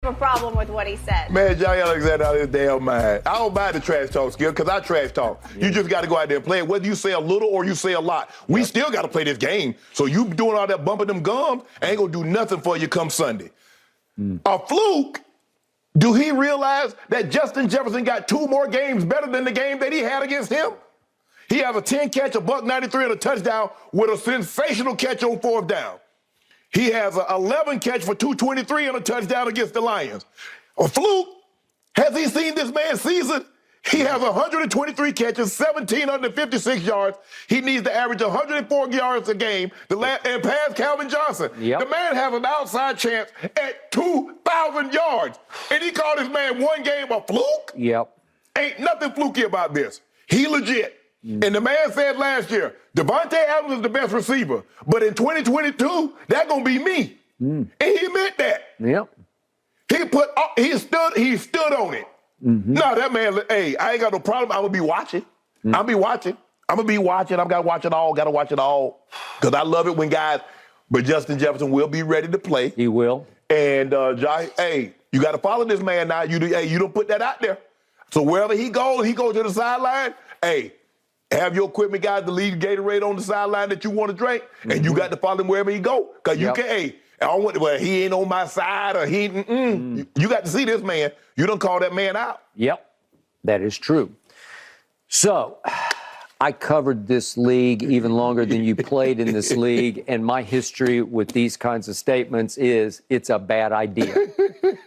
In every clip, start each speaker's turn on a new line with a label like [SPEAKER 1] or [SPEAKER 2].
[SPEAKER 1] a problem with what he said.
[SPEAKER 2] Man, Jair Alexander out of his damn mind. I don't buy the trash talk skill because I trash talk. Yeah. You just got to go out there and play it, whether you say a little or you say a lot. We still got to play this game. So you doing all that bumping them gums ain't going to do nothing for you come Sunday. A fluke? Do he realize that Justin Jefferson got 2 more games better than the game that he had against him? He has a 10 catch, a $193 and a touchdown with a sensational catch on 4th down. He has an 11 catch for 223 and a touchdown against the Lions. A fluke? Has he seen this man's season? He has 123 catches, 1,756 yards. He needs to average 104 yards a game and pass Calvin Johnson.
[SPEAKER 3] Yep.
[SPEAKER 2] The man has an outside chance at 2,000 yards. And he called this man one game a fluke?
[SPEAKER 3] Yep.
[SPEAKER 2] Ain't nothing fluky about this. He legit. And the man said last year, Devontae Adams is the best receiver. But in 2022, that's going to be me. And he meant that.
[SPEAKER 3] Yep.
[SPEAKER 2] He stood on it. No, that man, hey, I ain't got no problem. I'm going to be watching. I'll be watching. I'm going to be watching. I've got to watch it all. Got to watch it all. Because I love it when guys, but Justin Jefferson will be ready to play.
[SPEAKER 3] He will.
[SPEAKER 2] And, hey, you got to follow this man now. You don't put that out there. So wherever he goes to the sideline, hey, have your equipment guys to leave Gatorade on the sideline that you want to drink, and you got to follow him wherever he go. Because you can, hey, I don't want, well, he ain't on my side or he, You got to see this man. You don't call that man out.
[SPEAKER 3] Yep, that is true. So I covered this league even longer than you played in this league, and my history with these kinds of statements is it's a bad idea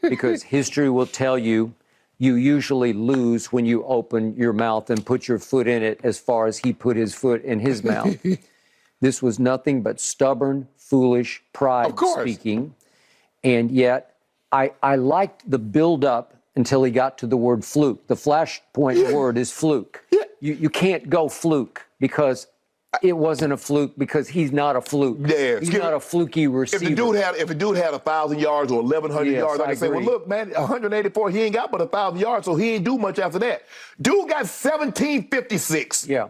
[SPEAKER 3] because history will tell you you usually lose when you open your mouth and put your foot in it as far as he put his foot in his mouth. This was nothing but stubborn, foolish pride speaking. And yet I liked the build-up until he got to the word fluke. The flashpoint word is fluke. You can't go fluke because it wasn't a fluke because he's not a fluke.
[SPEAKER 2] Yeah,
[SPEAKER 3] he's not a fluky receiver.
[SPEAKER 2] If a dude had 1,000 yards or 1,100 yards, I can say, well, look, man, 184, he ain't got but 1,000 yards, so he ain't do much after that. Dude got 1,756.
[SPEAKER 3] Yeah.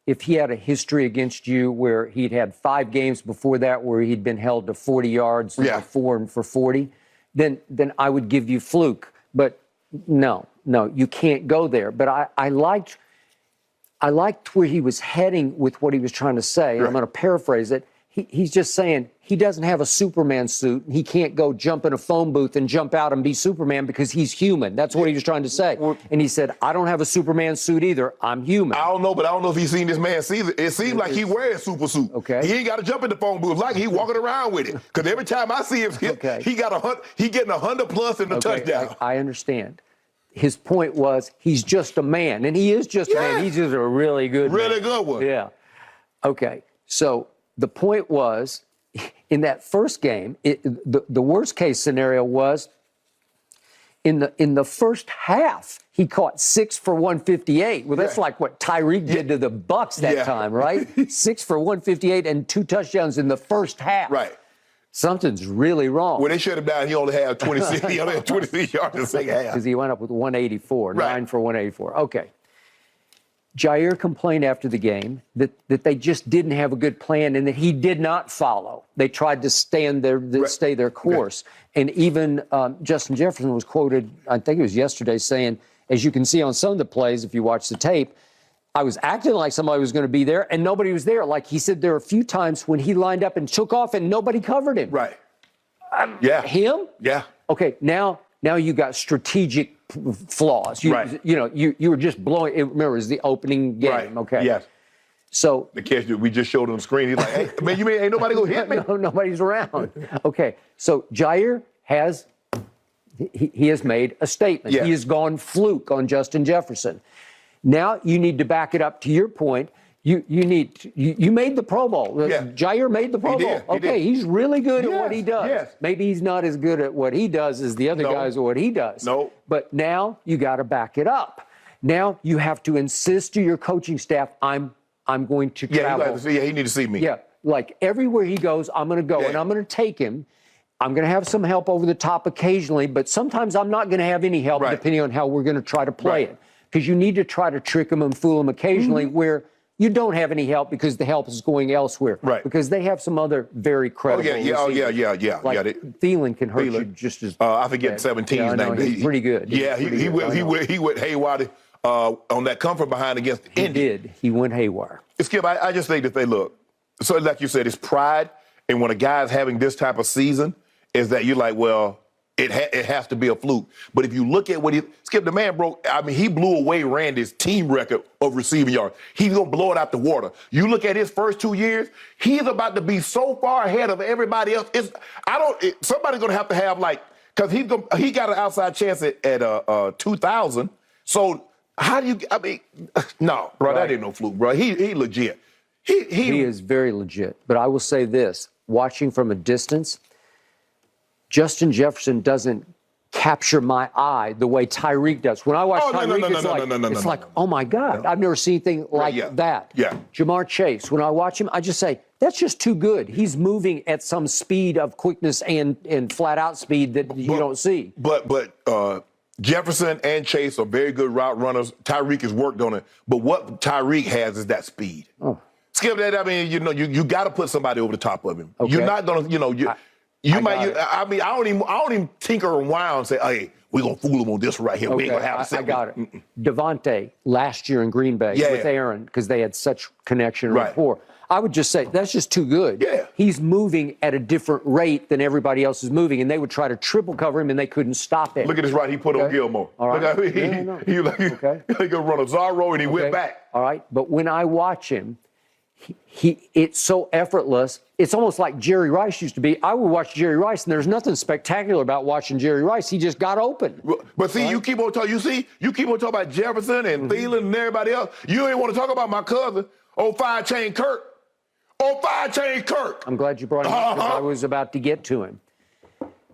[SPEAKER 3] If he had a history against you where he'd had 5 games before that where he'd been held to 40 yards, 4 for 40, then I would give you fluke. But no, you can't go there. But I liked where he was heading with what he was trying to say. Right. I'm going to paraphrase it. He's just saying he doesn't have a Superman suit. He can't go jump in a phone booth and jump out and be Superman because he's human. That's what he was trying to say. And he said, I don't have a Superman suit either. I'm human.
[SPEAKER 2] I don't know, but I don't know if he's seen this man's season. It seems like he wears a super suit.
[SPEAKER 3] Okay.
[SPEAKER 2] He ain't got to jump in the phone booth. Like he walking around with it. Because every time I see him, he getting 100 plus in the touchdown.
[SPEAKER 3] I understand. His point was he's just a man, and he is just a man. He's just a really good man.
[SPEAKER 2] Really good one.
[SPEAKER 3] Yeah. Okay. So the point was, in that first game, the worst case scenario was in the first half, he caught 6 for 158. Well, that's like what Tyreek did to the Bucks that time, right? 6 for 158 and 2 touchdowns in the first half.
[SPEAKER 2] Right.
[SPEAKER 3] Something's really wrong.
[SPEAKER 2] When they shut him down, he only had 26. He only had 26 yards in the second half.
[SPEAKER 3] Because he went up with 184, 9 for 184. Okay. Jair complained after the game that they just didn't have a good plan and that he did not follow. They tried to stay their course. And even Justin Jefferson was quoted, I think it was yesterday, saying, as you can see on some of the plays, if you watch the tape, I was acting like somebody was going to be there, and nobody was there. Like he said, there were a few times when he lined up and took off, and nobody covered him.
[SPEAKER 2] Right.
[SPEAKER 3] Him?
[SPEAKER 2] Yeah.
[SPEAKER 3] Okay, now you got strategic flaws. You were just blowing. Remember, it was the opening game.
[SPEAKER 2] Right.
[SPEAKER 3] Okay.
[SPEAKER 2] Yes.
[SPEAKER 3] So
[SPEAKER 2] the catch that we just showed on the screen, he's like, "Hey, man, you mean ain't nobody gonna hit me?"
[SPEAKER 3] No, nobody's around. Okay. So Jair has made a statement.
[SPEAKER 2] Yes.
[SPEAKER 3] He has gone fluke on Justin Jefferson. Now you need to back it up to your point. You made the Pro Bowl.
[SPEAKER 2] Yeah.
[SPEAKER 3] Jair made the Pro Bowl. Okay, he's really good at what he does.
[SPEAKER 2] Yes.
[SPEAKER 3] Maybe he's not as good at what he does as the other guys at what he does.
[SPEAKER 2] No.
[SPEAKER 3] But now you got to back it up. Now you have to insist to your coaching staff, I'm going to travel.
[SPEAKER 2] He need to see me.
[SPEAKER 3] Yeah, like everywhere he goes, I'm going to go and I'm going to take him. I'm going to have some help over the top occasionally, but sometimes I'm not going to have any help depending on how we're going to try to play it. Because you need to try to trick him and fool him occasionally where You don't have any help because the help is going elsewhere.
[SPEAKER 2] Right.
[SPEAKER 3] Because they have some other very credible receivers. Like Thielen can hurt you just as
[SPEAKER 2] I forget 17's name.
[SPEAKER 3] He's pretty good.
[SPEAKER 2] He went haywire on that come from behind against Indy.
[SPEAKER 3] He went haywire.
[SPEAKER 2] Skip, I just think that look, so like you said, it's pride. And when a guy's having this type of season, is that you're like, well, it has to be a fluke. But if you look at what Skip, the man broke, he blew away Randy's team record of receiving yards. He's going to blow it out the water. You look at his first 2 years, he's about to be so far ahead of everybody else. Somebody's going to have because he got an outside chance at 2,000. So how do you, no, bro, that ain't no fluke, bro. He legit. He
[SPEAKER 3] is very legit. But I will say this, watching from a distance, Justin Jefferson doesn't capture my eye the way Tyreek does. When I watch Tyreek, it's like, oh my God, I've never seen anything like that.
[SPEAKER 2] Yeah.
[SPEAKER 3] Jamar Chase, when I watch him, I just say, that's just too good. He's moving at some speed of quickness and flat out speed that you don't see.
[SPEAKER 2] But Jefferson and Chase are very good route runners. Tyreek has worked on it. But what Tyreek has is that speed.
[SPEAKER 3] Oh.
[SPEAKER 2] Skip that. You got to put somebody over the top of him.
[SPEAKER 3] Okay.
[SPEAKER 2] You're not going to, I don't even tinker around and say, hey, we're going to fool him on this right here.
[SPEAKER 3] Okay.
[SPEAKER 2] We ain't going to have a
[SPEAKER 3] I got it. Devontae last year in Green Bay with Aaron because they had such connection and rapport. I would just say, that's just too good.
[SPEAKER 2] Yeah.
[SPEAKER 3] He's moving at a different rate than everybody else is moving, and they would try to triple cover him, and they couldn't stop it.
[SPEAKER 2] Look at this right he put on Gilmore.
[SPEAKER 3] All right.
[SPEAKER 2] Look at he going to run a Zorro, and he went back.
[SPEAKER 3] All right. But when I watch him, it's so effortless. It's almost like Jerry Rice used to be. I would watch Jerry Rice, and there's nothing spectacular about watching Jerry Rice. He just got open.
[SPEAKER 2] But see, you keep on talking. You keep on talking about Jefferson and Thielen and everybody else. You ain't want to talk about my cousin, old Five Chain Kirk.
[SPEAKER 3] I'm glad you brought him up because I was about to get to him.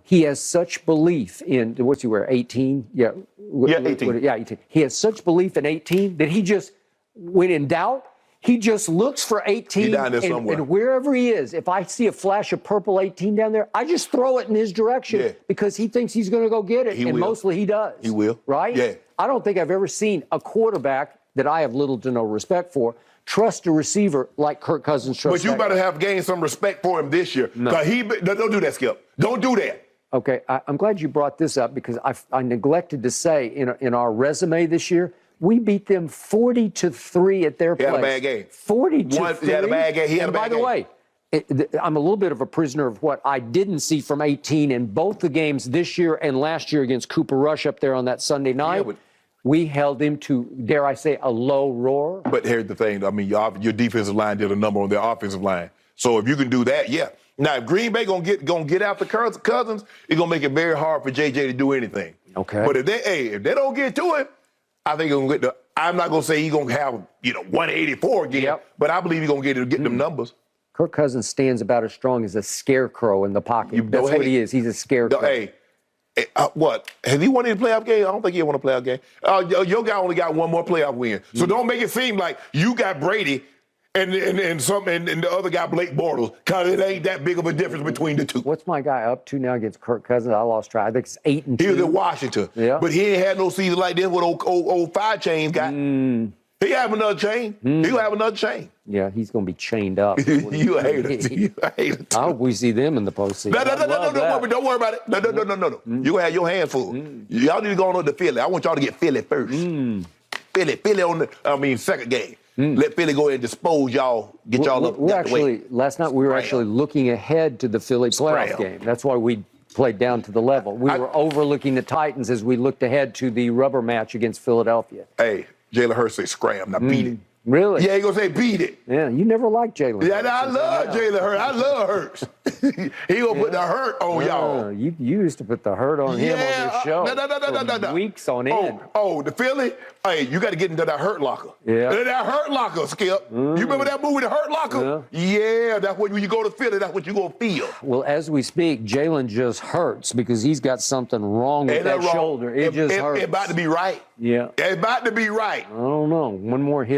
[SPEAKER 3] He has such belief in, what's he wear, 18? Yeah.
[SPEAKER 2] 18.
[SPEAKER 3] Yeah, 18. He has such belief in 18 that he just, when in doubt, he just looks for 18.
[SPEAKER 2] He down there somewhere.
[SPEAKER 3] And wherever he is, if I see a flash of purple 18 down there, I just throw it in his direction because he thinks he's going to go get it. Mostly he does.
[SPEAKER 2] He will.
[SPEAKER 3] Right?
[SPEAKER 2] Yeah.
[SPEAKER 3] I don't think I've ever seen a quarterback that I have little to no respect for trust a receiver like Kirk Cousins trusts.
[SPEAKER 2] But you better have gained some respect for him this year.
[SPEAKER 3] No.
[SPEAKER 2] Don't do that, Skip. Don't do that.
[SPEAKER 3] Okay, I'm glad you brought this up because I neglected to say in our resume this year, we beat them 40-3 at their place.
[SPEAKER 2] He had a bad game.
[SPEAKER 3] 40-3.
[SPEAKER 2] He had a bad game.
[SPEAKER 3] And by the way, I'm a little bit of a prisoner of what I didn't see from 18 in both the games this year and last year against Cooper Rush up there on that Sunday night. Yeah, we held him to, dare I say, a low roar.
[SPEAKER 2] But here's the thing. Your defensive line did a number on their offensive line. So if you can do that, yeah. Now, if Green Bay gonna get after Cousins, it's gonna make it very hard for JJ to do anything.
[SPEAKER 3] Okay.
[SPEAKER 2] But if they don't get to him, I think he's gonna get I'm not gonna say he's gonna have 184 again, but I believe he's gonna get them numbers.
[SPEAKER 3] Kirk Cousins stands about as strong as a scarecrow in the pocket. That's what he is. He's a scarecrow.
[SPEAKER 2] What? Has he won any playoff game? I don't think he won a playoff game. Your guy only got one more playoff win. So don't make it seem like you got Brady and the other guy, Blake Bortles, because it ain't that big of a difference between the two.
[SPEAKER 3] What's my guy up to now against Kirk Cousins? I lost track. I think it's 8-2.
[SPEAKER 2] He was in Washington.
[SPEAKER 3] Yeah.
[SPEAKER 2] But he ain't had no season like this with old Five Chains got. He have another chain. He'll have another chain.
[SPEAKER 3] Yeah, he's going to be chained up.
[SPEAKER 2] You a hater. You a hater.
[SPEAKER 3] I hope we see them in the postseason.
[SPEAKER 2] No, don't worry about it. No. You're going to have your hands full. Y'all need to go on to Philly. I want y'all to get Philly first. Philly on the, second game. Let Philly go ahead and dispose y'all, get y'all up the way.
[SPEAKER 3] Last night we were actually looking ahead to the Philly playoff game. That's why we played down to the level. We were overlooking the Titans as we looked ahead to the rubber match against Philadelphia.
[SPEAKER 2] Hey, Jalen Hurts say scram, now beat it.
[SPEAKER 3] Really?
[SPEAKER 2] Yeah, he gonna say beat it.
[SPEAKER 3] Yeah, you never liked Jalen.
[SPEAKER 2] Yeah, I love Jalen Hurts. I love Hurts. He gonna put the hurt on y'all.
[SPEAKER 3] You used to put the hurt on him on this show.
[SPEAKER 2] No.
[SPEAKER 3] Weeks on end.
[SPEAKER 2] The Philly? Hey, you got to get into that Hurt Locker.
[SPEAKER 3] Yeah.
[SPEAKER 2] That Hurt Locker, Skip. You remember that movie, The Hurt Locker? Yeah, that's when you go to Philly, that's what you gonna feel.
[SPEAKER 3] Well, as we speak, Jalen just hurts because he's got something wrong with that shoulder. It just hurts.
[SPEAKER 2] It's about to be right.
[SPEAKER 3] Yeah.
[SPEAKER 2] It's about to be right.
[SPEAKER 3] I don't know. One more hit.